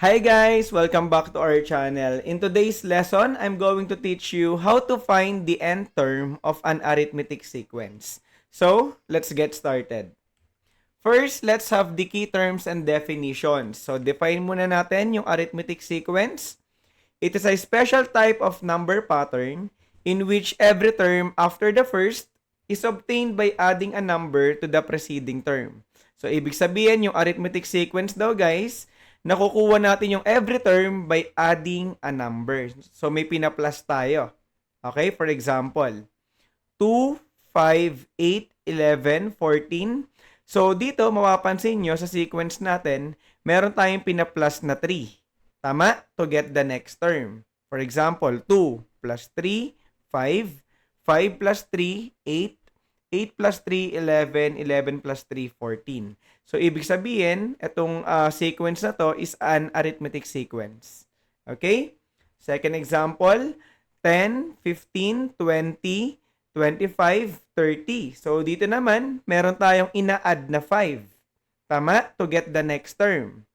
Hi guys! Welcome back to our channel. In today's lesson, I'm going to teach you how to find the nth term of an arithmetic sequence. So, let's get started. First, let's have the key terms and definitions. So, define muna natin yung arithmetic sequence. It is a special type of number pattern in which every term after the first is obtained by adding a number to the preceding term. So, ibig sabihin, yung arithmetic sequence daw, guys, nakukuha natin yung every term by adding a number. So, may pinaplus tayo. Okay? For example, 2, 5, 8, 11, 14. So, dito, mapapansin nyo sa sequence natin, meron tayong pinaplus na 3. Tama? To get the next term. For example, 2 plus 3, 5. 5 plus 3, 8. 8 plus 3, 11. 11 plus 3, 14. So, ibig sabihin, itong sequence na to is an arithmetic sequence. Okay? Second example, 10, 15, 20, 25, 30. So, dito naman, meron tayong ina-add na 5. Tama? To get the next term.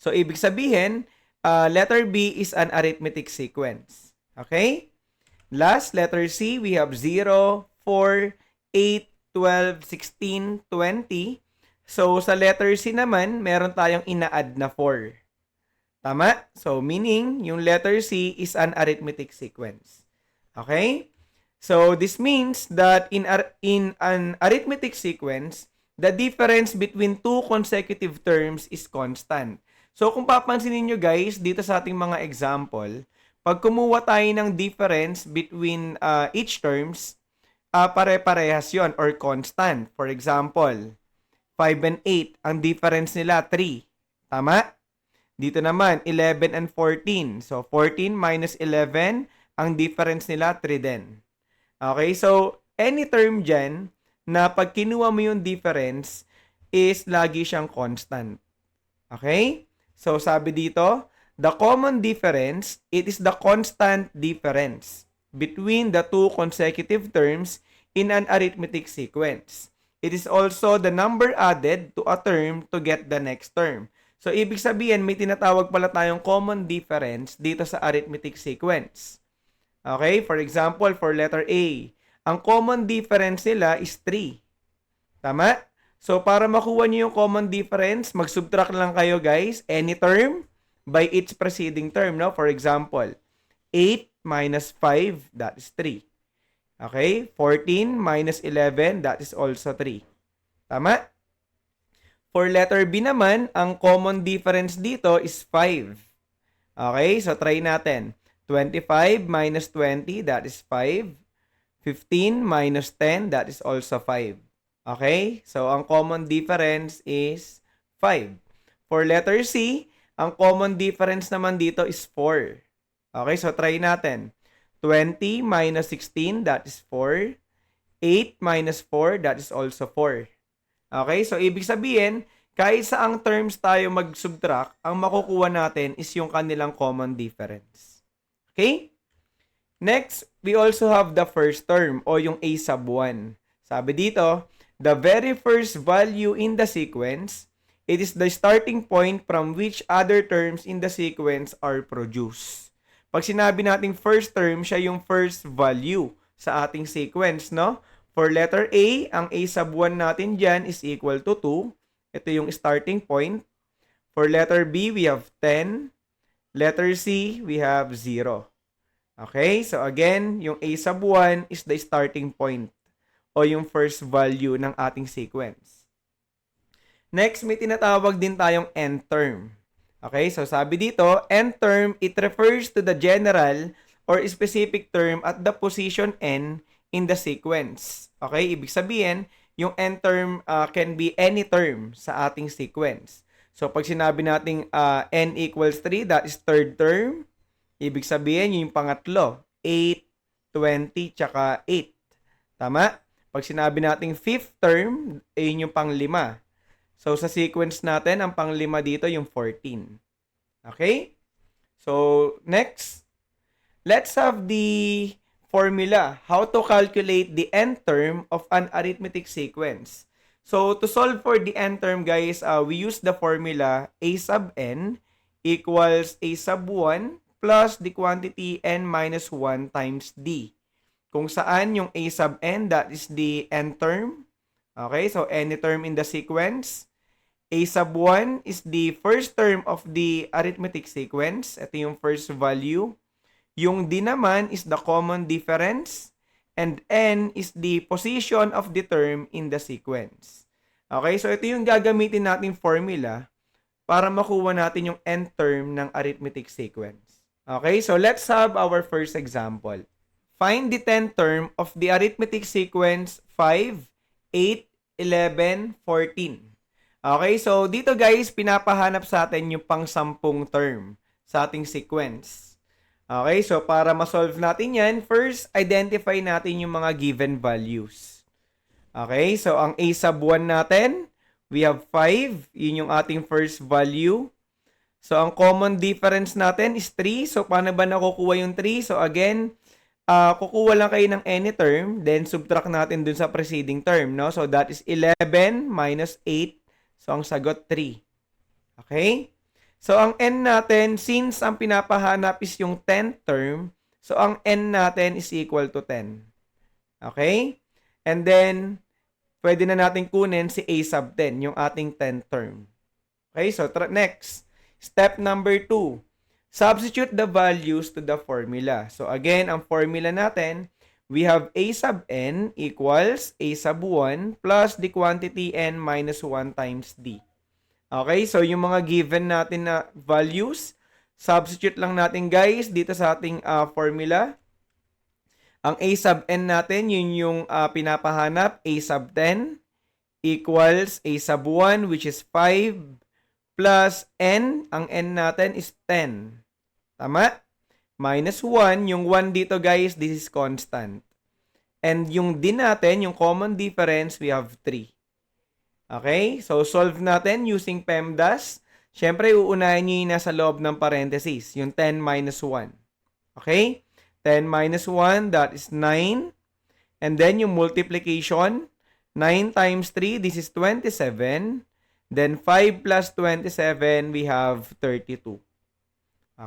So, ibig sabihin, letter B is an arithmetic sequence. Okay? Last, letter C, we have 0, 4, 8, 12, 16, 20. So, sa letter C naman, meron tayong ina-add na 4. Tama? So, meaning, yung letter C is an arithmetic sequence. Okay? So, this means that in an arithmetic sequence, the difference between two consecutive terms is constant. So, kung papansinin nyo guys, dito sa ating mga example, pag kumuha tayo ng difference between each terms, pare-parehas yon or constant. For example, 5 and 8, ang difference nila 3. Tama? Dito naman, 11 and 14. So, 14 minus 11, ang difference nila 3 din. Okay, so, any term dyan, na pag kinuha mo yung difference, is lagi siyang constant. Okay? So, sabi dito, the common difference, it is the constant difference between the two consecutive terms in an arithmetic sequence. It is also the number added to a term to get the next term. So, ibig sabihin, may tinatawag pala tayong common difference dito sa arithmetic sequence. Okay? For example, for letter A, ang common difference nila is 3. Tama? So, para makuha niyo yung common difference, mag-subtract lang kayo, guys, any term by its preceding term, no? For example, 8 minus 5, that is 3. Okay? 14 minus 11, that is also 3. Tama? For letter B naman, ang common difference dito is 5. Okay? So, try natin. 25 minus 20, that is 5. 15 minus 10, that is also 5. Okay? So, ang common difference is 5. For letter C, ang common difference naman dito is 4. Okay? So, try natin. 20 minus 16, that is 4. 8 minus 4, that is also 4. Okay? So, ibig sabihin, kahit saang terms tayo mag-subtract, ang makukuha natin is yung kanilang common difference. Okay? Next, we also have the first term o yung a sub 1. Sabi dito, the very first value in the sequence, it is the starting point from which other terms in the sequence are produced. Pag sinabi nating first term, siya yung first value sa ating sequence, no? For letter A, ang a sub 1 natin dyan is equal to 2. Ito yung starting point. For letter B, we have 10. Letter C, we have 0. Okay? So again, yung a sub 1 is the starting point o yung first value ng ating sequence. Next, may tinatawag din tayong nth term. Okay? So sabi dito, nth term, it refers to the general or specific term at the position n in the sequence. Okay? Ibig sabihin, yung nth term can be any term sa ating sequence. So pag sinabi nating n equals 3, that is third term. Ibig sabihin, yung pangatlo, 8, 20, tsaka 8. Tama? Pag sinabi nating fifth term, yun yung panglima. So, sa sequence natin, ang panglima dito yung 14. Okay? So, next, let's have the formula. How to calculate the nth term of an arithmetic sequence. So, to solve for the nth term, guys, we use the formula a sub n equals A sub 1 plus the quantity n minus 1 times D. Kung saan yung A sub n, that is the n term. Okay, so any term in the sequence. A sub 1 is the first term of the arithmetic sequence. Ito yung first value. Yung D naman is the common difference. And N is the position of the term in the sequence. Okay, so ito yung gagamitin nating formula para makuha natin yung N term ng arithmetic sequence. Okay, so let's have our first example. Find the 10th term of the arithmetic sequence 5, 8, 11, 14. Okay, so dito guys, pinapahanap sa atin yung pang-sampung term sa ating sequence. Okay, so para ma-solve natin yan, first, identify natin yung mga given values. Okay, so ang A sub 1 natin, we have 5. Yun yung ating first value. So ang common difference natin is 3. So paano ba nakukuha yung 3? So again, kukuha lang kayo ng any term, then subtract natin dun sa preceding term, no? So that is 11 minus 8. So, ang sagot, 3. Okay? So, ang n natin, since ang pinapahanap is yung 10th term, so, ang n natin is equal to 10. Okay? And then, pwede na natin kunin si A sub 10, yung ating 10th term. Okay? So, next. Step number 2. Substitute the values to the formula. So, again, ang formula natin, we have A sub n equals A sub 1 plus the quantity n minus 1 times D. Okay, so yung mga given natin na values, substitute lang natin guys dito sa ating formula. Ang A sub n natin, yun yung pinapahanap, A sub 10 equals A sub 1 which is 5 plus n, ang n natin is 10. Tama? Minus 1, yung 1 dito guys, this is constant. And yung din natin, yung common difference, we have 3. Okay? So, solve natin using PEMDAS. Siyempre, uunahin nyo yung nasa loob ng parenthesis, yung 10 minus 1. Okay? 10 minus 1, that is 9. And then, yung multiplication, 9 times 3, this is 27. Then, 5 plus 27, we have 32.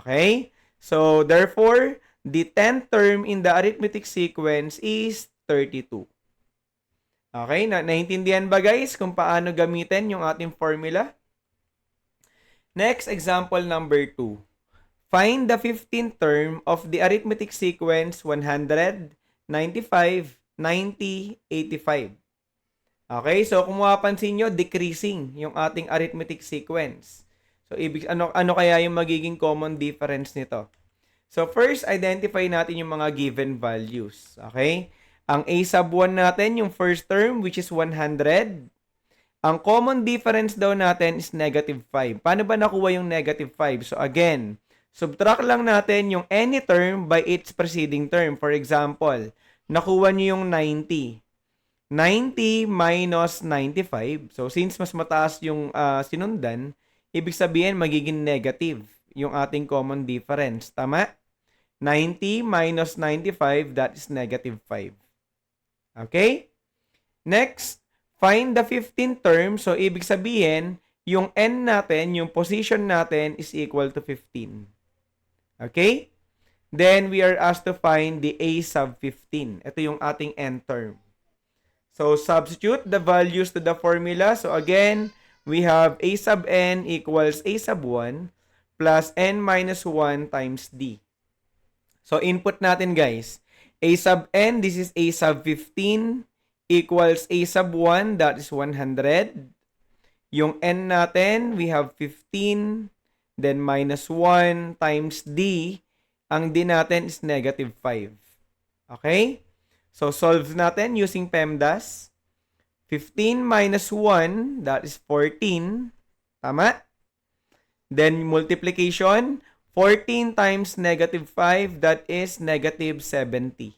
Okay? So, therefore, the 10th term in the arithmetic sequence is 32. Okay? Naintindihan ba guys kung paano gamitin yung ating formula? Next, example number 2. Find the 15th term of the arithmetic sequence 100, 95, 90, 85. Okay? So, kung mapapansin nyo, decreasing yung ating arithmetic sequence. So, ano kaya yung magiging common difference nito? So, first, identify natin yung mga given values. Okay? Ang A sub 1 natin, yung first term, which is 100. Ang common difference daw natin is negative 5. Paano ba nakuha yung negative 5? So, again, subtract lang natin yung any term by its preceding term. For example, nakuha nyo yung 90. 90 minus 95. So, since mas mataas yung sinundan, ibig sabihin, magiging negative yung ating common difference. Tama? 90 minus 95, that is negative 5. Okay? Next, find the 15th term. So, ibig sabihin, yung n natin, yung position natin is equal to 15. Okay? Then, we are asked to find the A sub 15. Ito yung ating n term. So, substitute the values to the formula. So, again, we have A sub n equals A sub 1 plus n minus 1 times D. So, input natin guys. A sub n, this is A sub 15 equals A sub 1, that is 100. Yung n natin, we have 15, then minus 1 times D. Ang D natin is negative 5. Okay? So, solve natin using PEMDAS. 15 minus 1, that is 14. Tama? Then, multiplication, 14 times negative 5, that is negative 70.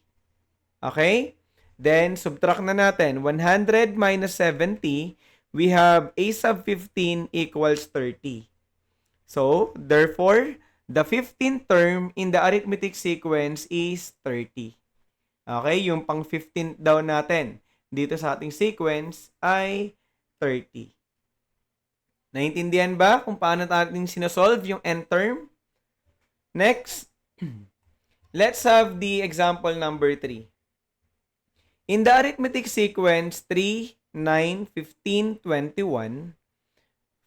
Okay? Then, subtract na natin. 100 minus 70, we have A sub 15 equals 30. So, therefore, the 15th term in the arithmetic sequence is 30. Okay? Yung pang 15th daw natin dito sa ating sequence ay 30. Naintindihan ba kung paano natin sinosolve yung nth term? Next, let's have the example number 3. In the arithmetic sequence 3, 9, 15, 21,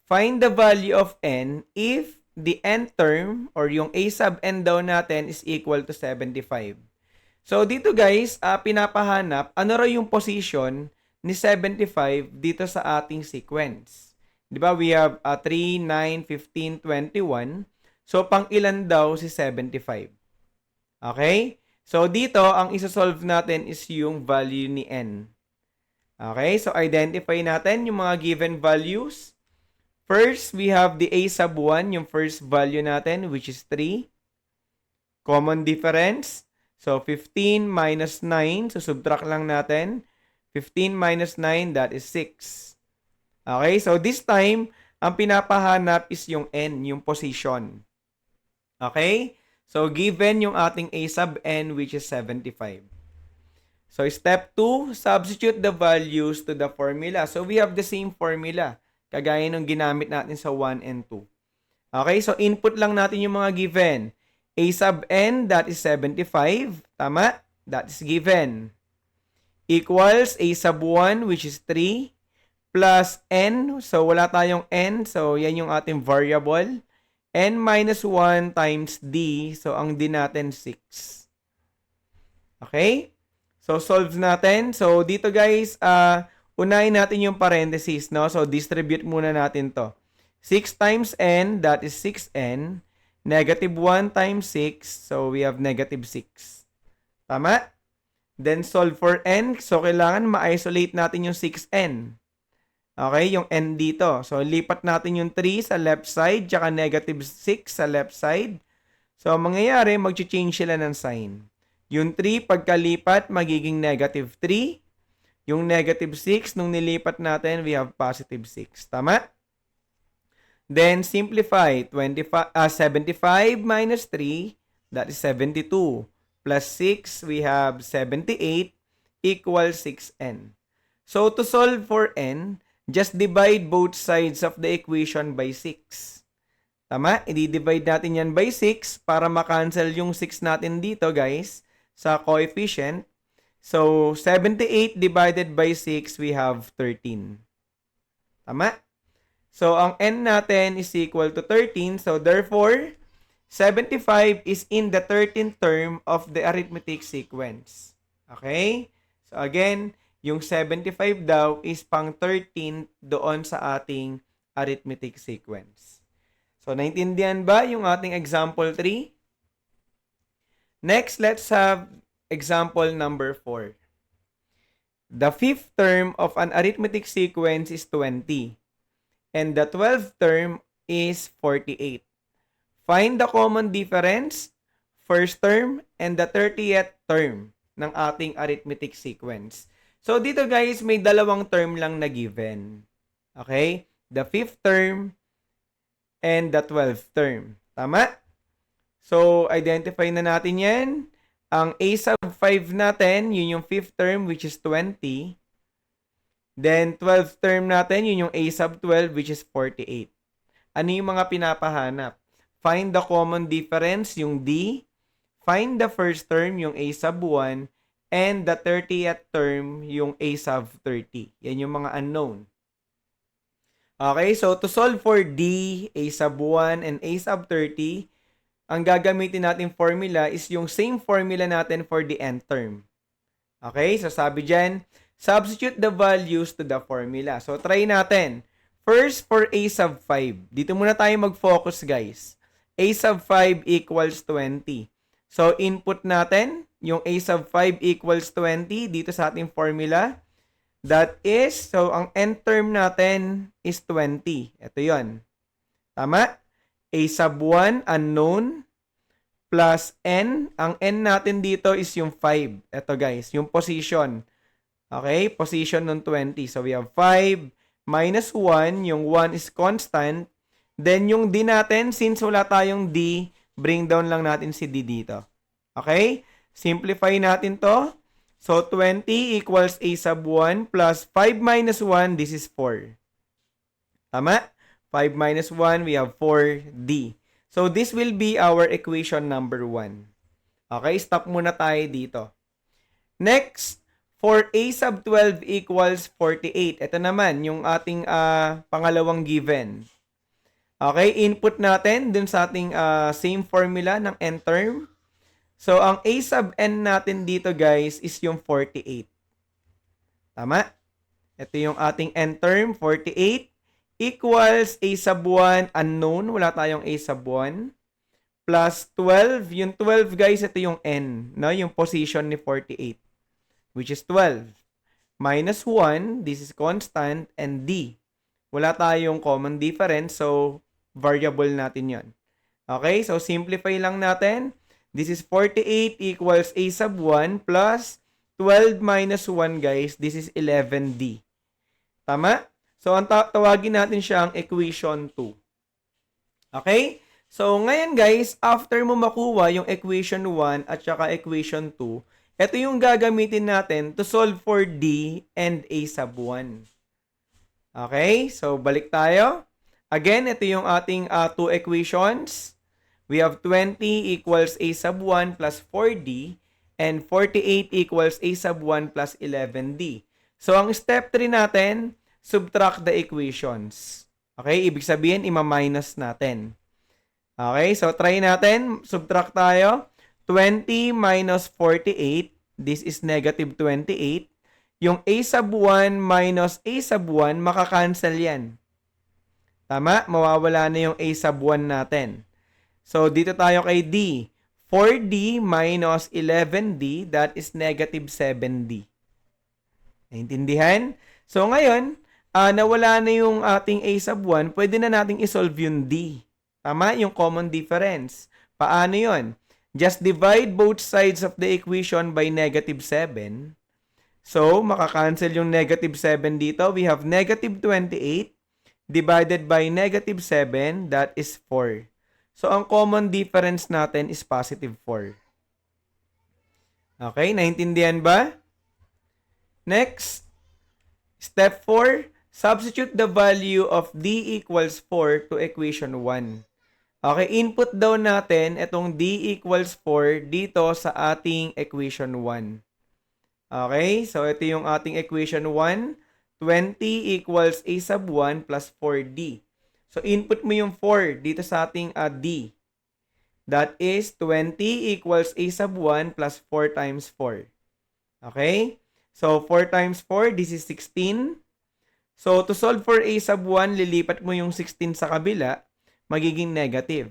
find the value of n if the nth term or yung a sub n daw natin is equal to 75. So dito guys, pinapahanap ano raw yung position ni 75 dito sa ating sequence. 'Di ba? We have 3, 9, 15, 21. So pang ilan daw si 75? Okay? So dito ang isa-solve natin is yung value ni n. Okay? So identify natin yung mga given values. First, we have the a sub 1, yung first value natin, which is 3. Common difference. So, 15 minus 9. So, subtract lang natin. 15 minus 9, that is 6. Okay, so this time, ang pinapahanap is yung n, yung position. Okay? So, given yung ating a sub n, which is 75. So, step 2, substitute the values to the formula. So, we have the same formula, kagaya nung ginamit natin sa 1 and 2. Okay, so input lang natin yung mga given. A sub n, that is 75. Tama? That is given. Equals a sub 1, which is 3. Plus n. So, wala tayong n. So, yan yung ating variable. N minus 1 times d. So, ang d natin 6. Okay? So, solve natin. So, dito guys, unahin natin yung parentheses, no? So, distribute muna natin to. 6 times n, that is 6n. Negative 1 times 6, so we have negative 6. Tama? Then, solve for n. So, kailangan ma-isolate natin yung 6n. Okay, yung n dito. So, lipat natin yung 3 sa left side, tsaka negative 6 sa left side. So, mangyayari, mag-change sila ng sign. Yung 3, pagkalipat, magiging negative 3. Yung negative 6, nung nilipat natin, we have positive 6. Tama? Then, simplify. 75 minus 3, that is 72. Plus 6, we have 78 equals 6n. So, to solve for n, just divide both sides of the equation by 6. Tama? I-divide natin yan by 6 para makancel yung 6 natin dito, guys, sa coefficient. So, 78 divided by 6, we have 13. Tama? So, ang n natin is equal to 13. So, therefore, 75 is in the 13th term of the arithmetic sequence. Okay? So, again, yung 75 daw is pang 13 doon sa ating arithmetic sequence. So, naintindihan ba yung ating example 3? Next, let's have example number 4. The 5th term of an arithmetic sequence is 20. And the 12th term is 48. Find the common difference, first term, and the 30th term ng ating arithmetic sequence. So, dito guys, may dalawang term lang na given. Okay? The 5th term and the 12th term. Tama? So, identify na natin yan. Ang a sub 5 natin, yun yung 5th term, which is 20. Then, 12th term natin, yun yung a sub 12, which is 48. Ano yung mga pinapahanap? Find the common difference, yung d. Find the first term, yung a sub 1. And the 30th term, yung a sub 30. Yan yung mga unknown. Okay, so to solve for d, a sub 1, and a sub 30, ang gagamitin natin formula is yung same formula natin for the nth term. Okay, so sabi dyan, substitute the values to the formula. So, try natin. First, for a sub 5. Dito muna tayo mag-focus, guys. A sub 5 equals 20. So, input natin, yung a sub 5 equals 20 dito sa ating formula. That is, so, ang nth term natin is 20. Ito yon. Tama? A sub 1, unknown, plus n. Ang n natin dito is yung 5. Ito, guys, yung position. Okay, position ng 20. So, we have 5 minus 1. Yung 1 is constant. Then, yung d natin, since wala tayong d, bring down lang natin si d dito. Okay? Simplify natin to. So, 20 equals a sub 1 plus 5 minus 1, this is 4. Tama? 5 minus 1, we have 4D. So, this will be our equation number 1. Okay, stop muna tayo dito. Next, for a sub 12 equals 48. Ito naman, yung ating pangalawang given. Okay, input natin dun sa ating same formula ng n term. So, ang a sub n natin dito guys is yung 48. Tama? Ito yung ating n term, 48, equals a sub 1, unknown, wala tayong a sub 1, plus 12, yung 12 guys, ito yung n, no? Yung position ni 48, which is 12, minus 1, this is constant, and d. Wala tayong common difference, so variable natin yon. Okay, so simplify lang natin. This is 48 equals a sub 1 plus 12 minus 1 guys, this is 11d. Tama? So, ang tawagin natin siyang equation 2. Okay? So, ngayon guys, after mo makuha yung equation 1 at saka equation 2, ito yung gagamitin natin to solve for d and a sub 1. Okay? So, balik tayo. Again, ito yung ating two equations. We have 20 equals a sub 1 plus 4d and 48 equals a sub 1 plus 11d. So, ang step 3 natin, subtract the equations. Okay? Ibig sabihin, ima-minus natin. Okay? So, try natin. Subtract tayo. 20 minus 48. This is negative 28. Yung a sub 1 minus a sub 1, makakancel yan. Tama? Mawawala na yung a sub 1 natin. So, dito tayo kay d. 4d minus 11d, that is negative 7d. Naintindihan? So, ngayon, nawala na yung ating a sub 1, pwede na nating isolve yung d. Tama? Yung common difference. Paano yon? Just divide both sides of the equation by negative 7. So, makakancel yung negative 7 dito. We have negative 28 divided by negative 7, that is 4. So, ang common difference natin is positive 4. Okay, naintindihan ba? Next, step 4, substitute the value of d equals 4 to equation 1. Okay, input daw natin itong d equals 4 dito sa ating equation 1. Okay, so ito yung ating equation 1. 20 equals a sub 1 plus 4d. So, input mo yung 4 dito sa ating d. That is 20 equals a sub 1 plus 4 times 4. Okay? So, 4 times 4, this is 16. So, to solve for a sub 1, lilipat mo yung 16 sa kabila, magiging negative.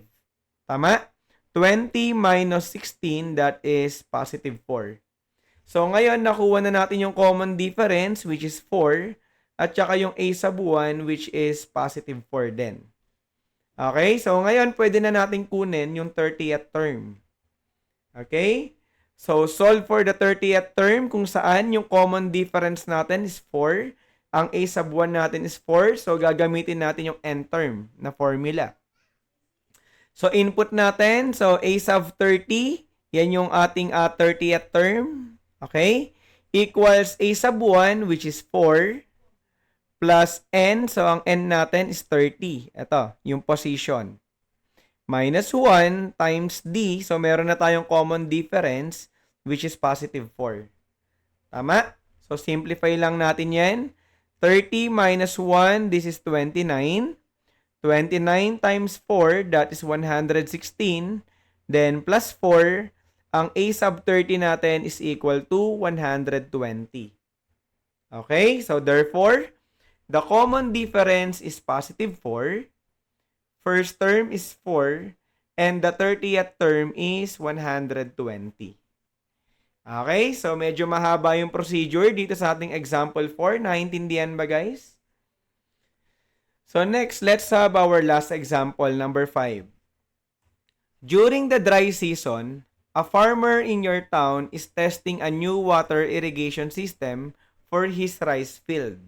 Tama? 20 minus 16, that is positive 4. So, ngayon, nakuha na natin yung common difference, which is 4, at saka yung a sub 1, which is positive 4 din. Okay? So, ngayon, pwede na natin kunin yung 30th term. Okay? So, solve for the 30th term kung saan yung common difference natin is 4. Ang a sub 1 natin is 4. So, gagamitin natin yung n term na formula. So, input natin. So, a sub 30. Yan yung ating 30th term. Okay? Equals a sub 1, which is 4. Plus n, so ang n natin is 30. Ito, yung position. Minus 1 times d, so meron na tayong common difference, which is positive 4. Tama? So, simplify lang natin yan. 30 minus 1, this is 29. 29 times 4, that is 116. Then, plus 4, ang a sub 30 natin is equal to 120. Okay? So, therefore, the common difference is positive 4. First term is 4. And the 30th term is 120. Okay? So, medyo mahaba yung procedure dito sa ating example 4. Naintindihan ba, guys? So, next, let's have our last example, number 5. During the dry season, a farmer in your town is testing a new water irrigation system for his rice field.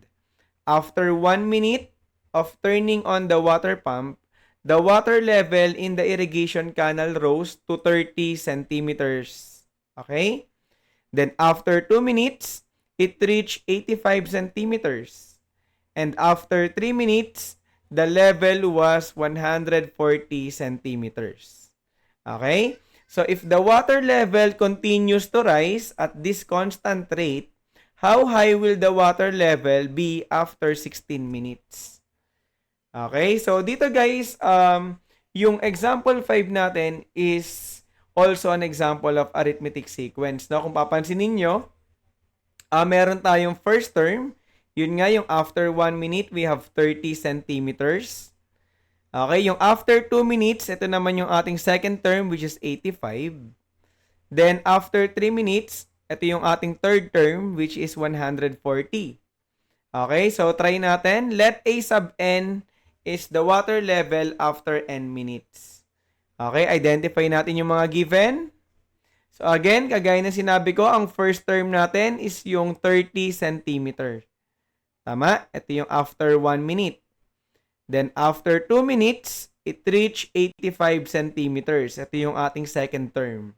After 1 minute of turning on the water pump, the water level in the irrigation canal rose to 30 centimeters. Okay? Then after 2 minutes, it reached 85 centimeters. And after 3 minutes, the level was 140 centimeters. Okay? So, if the water level continues to rise at this constant rate, how high will the water level be after 16 minutes? Okay? So, dito guys, yung example 5 natin is also an example of arithmetic sequence. No? Kung papansin ninyo, meron tayong first term. Yun nga, yung after 1 minute, we have 30 centimeters. Okay, yung after 2 minutes, ito naman yung ating second term, which is 85. Then, after 3 minutes, ito yung ating third term, which is 140. Okay, so try natin. Let A sub n is the water level after n minutes. Okay, identify natin yung mga given. So again, kagaya ng sinabi ko, ang first term natin is yung 30 centimeter. Tama? Ito yung after 1 minute. Then after 2 minutes, it reached 85 centimeters. Ito yung ating second term.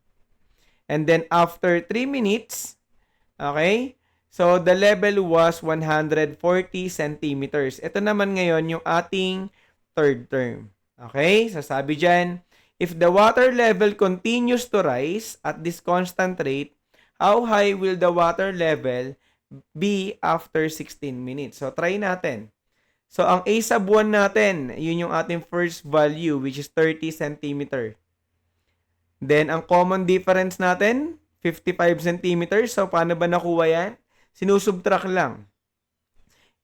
And then after 3 minutes, okay, so the level was 140 centimeters. Ito naman ngayon yung ating third term. Okay, so sabi dyan, if the water level continues to rise at this constant rate, how high will the water level be after 16 minutes? So try natin. So, ang A sub 1 natin, yun yung ating first value, which is 30 centimeter. Then, ang common difference natin, 55 centimeters. So, paano ba nakuha yan? Sinusubtract lang.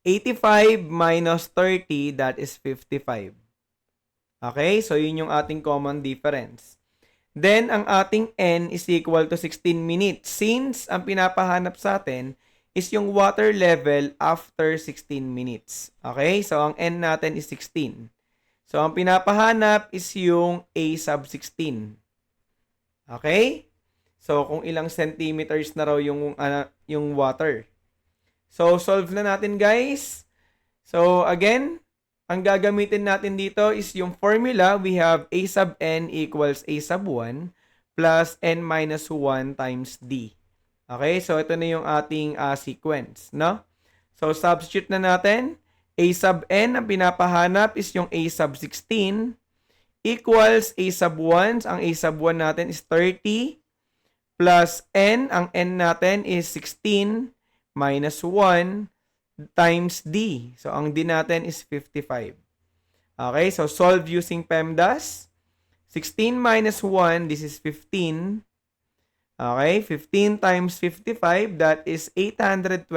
85 minus 30, that is 55. Okay? So, yun yung ating common difference. Then, ang ating N is equal to 16 minutes. Since, ang pinapahanap sa atin is yung water level after 16 minutes. Okay? So, ang N natin is 16. So, ang pinapahanap is yung A sub 16. Okay? So, kung ilang centimeters na raw yung water. So, solve na natin, guys. So, again, ang gagamitin natin dito is yung formula. We have A sub N equals A sub 1 plus N minus 1 times D. Okay, so ito na yung ating sequence, no? So, substitute na natin. A sub n, ang pinapahanap is yung A sub 16 equals A sub 1. Ang A sub 1 natin is 30 plus n, ang n natin is 16 minus 1 times D. So, ang D natin is 55. Okay, so solve using PEMDAS. 16 minus 1, this is 15. Okay, 15 times 55, that is 825.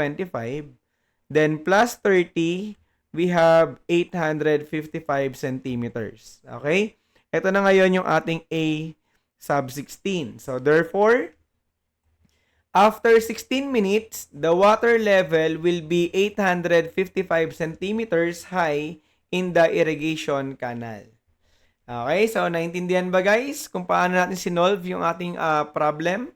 Then plus 30, we have 855 centimeters. Okay, ito na ngayon yung ating A sub 16. So therefore, after 16 minutes, the water level will be 855 centimeters high in the irrigation canal. Okay, so naintindihan ba guys kung paano natin sinolve yung ating problem?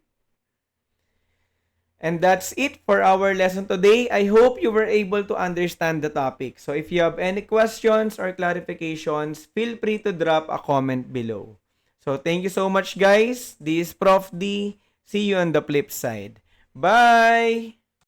And that's it for our lesson today. I hope you were able to understand the topic. So if you have any questions or clarifications, feel free to drop a comment below. So thank you so much guys. This is Prof. D. See you on the flip side. Bye!